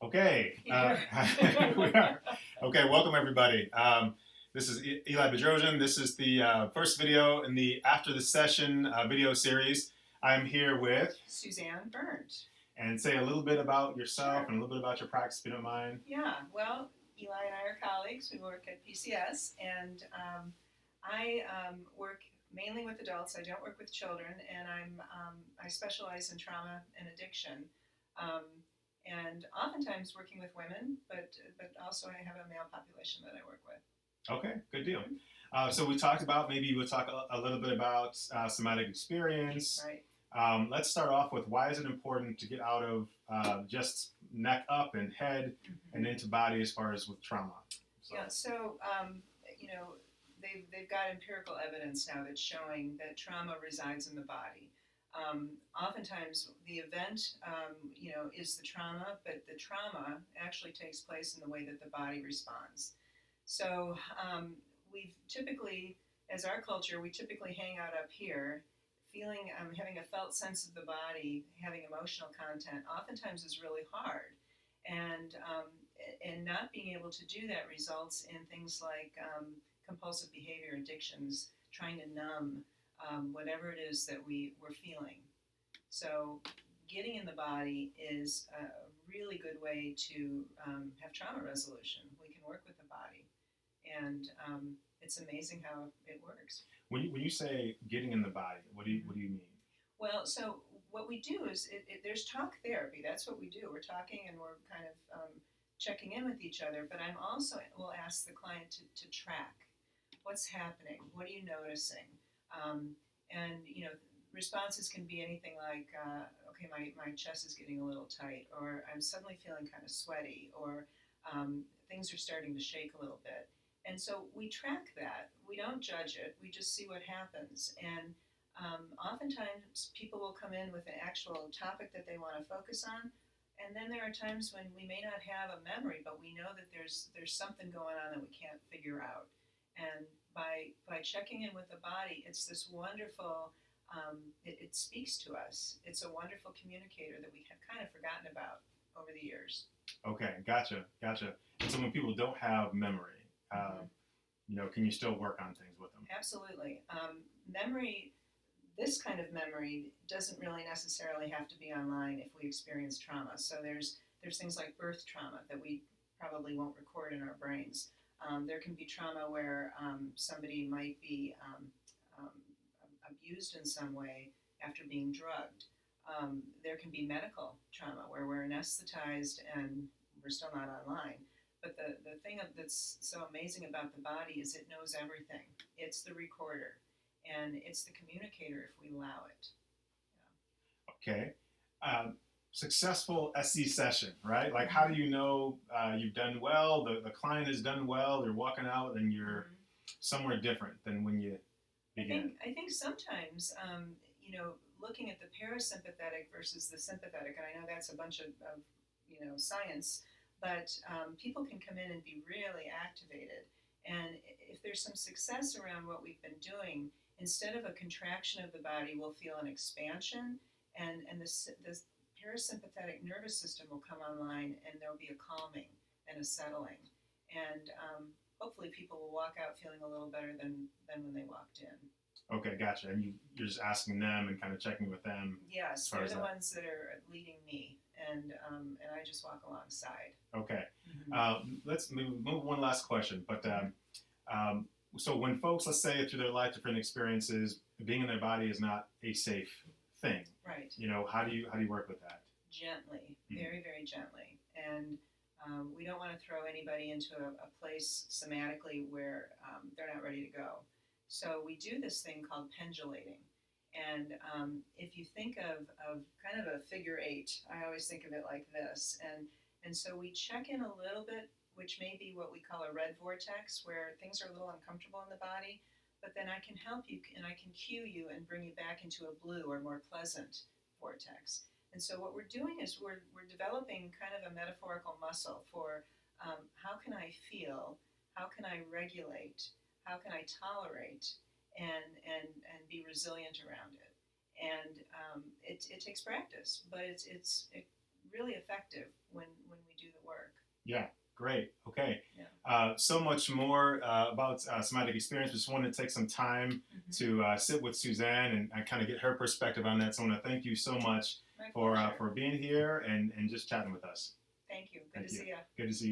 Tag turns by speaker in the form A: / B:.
A: Okay, we are. Okay, welcome everybody. This is Eli Bedrosian. This is the first video in the After the Session video series. I'm here with
B: Suzanne Berndt.
A: And say a little bit about yourself and a little bit about your practice, if you don't mind.
B: Yeah, well, Eli and I are colleagues. We work at PCS, and I work mainly with adults. I don't work with children, and I specialize in trauma and addiction. And oftentimes working with women, but also I have a male population that I work with.
A: Okay, good deal. So we talked about, maybe we'll talk a little bit about somatic experience.
B: Right.
A: Let's start off with, why is it important to get out of just neck up and head and into body as far as with trauma?
B: So they've got empirical evidence now that's showing that trauma resides in the body. Oftentimes the event, is the trauma, but the trauma actually takes place in the way that the body responds. So we've typically, as our culture, we typically hang out up here, feeling, having a felt sense of the body, having emotional content, oftentimes is really hard. And not being able to do that results in things like compulsive behavior, addictions, trying to numb whatever it is that we're feeling. So getting in the body is a really good way to have trauma resolution. We can work with the body, and it's amazing how it works.
A: When you say getting in the body, what do you mean?
B: Well, so what we do is there's talk therapy. That's what we do. We're talking and we're kind of checking in with each other. But I'm also will ask the client to track what's happening. What are you noticing? And responses can be anything like, okay, my chest is getting a little tight, or I'm suddenly feeling kind of sweaty, or things are starting to shake a little bit. And so we track that. We don't judge it. We just see what happens. And oftentimes people will come in with an actual topic that they want to focus on. And then there are times when we may not have a memory, but we know that there's something going on that we can't figure out. And by checking in with the body, it's this wonderful, it speaks to us. It's a wonderful communicator that we have kind of forgotten about over the years.
A: Okay, gotcha. And so when people don't have memory, can you still work on things with them?
B: Absolutely. Memory, this kind of memory doesn't really necessarily have to be online if we experience trauma. So there's things like birth trauma that we probably won't record in our brains. There can be trauma where somebody might be abused in some way after being drugged. There can be medical trauma where we're anesthetized and we're still not online. But the thing that's so amazing about the body is it knows everything. It's the recorder, and it's the communicator if we allow it.
A: Yeah. Okay. Successful SC session, right? Like, how do you know you've done well, the client has done well, they're walking out and you're somewhere different than when you begin?
B: I think sometimes, looking at the parasympathetic versus the sympathetic, and I know that's a bunch of science, but people can come in and be really activated. And if there's some success around what we've been doing, instead of a contraction of the body, we'll feel an expansion, and the parasympathetic nervous system will come online, and there'll be a calming and a settling. And hopefully people will walk out feeling a little better than when they walked in.
A: Okay, gotcha. And you're just asking them and kind of checking with them.
B: Yes, they're the ones that are leading me, and I just walk alongside.
A: Okay. Let's move one last question. But so when folks, let's say through their life, different experiences, being in their body is not a safe thing.
B: Right.
A: How do you work with that?
B: Gently, very, very gently. And we don't want to throw anybody into a place somatically where they're not ready to go. So we do this thing called pendulating. And if you think of kind of a figure eight, I always think of it like this. And so we check in a little bit, which may be what we call a red vortex, where things are a little uncomfortable in the body, but then I can help you and I can cue you and bring you back into a blue or more pleasant vortex. And so what we're doing is we're developing kind of a metaphorical muscle for how can I feel, how can I regulate, how can I tolerate, and be resilient around it. And it takes practice, but it's really effective when we do the
A: Yeah, great. Okay.
B: Yeah.
A: So much more about somatic experience. Just wanted to take some time to sit with Suzanne and kind of get her perspective on that. So I want to thank you so much
B: My
A: for
B: pleasure.
A: for being here and just chatting with us.
B: Thank you. Good
A: Thank
B: to
A: you.
B: see you.
A: Good to see you.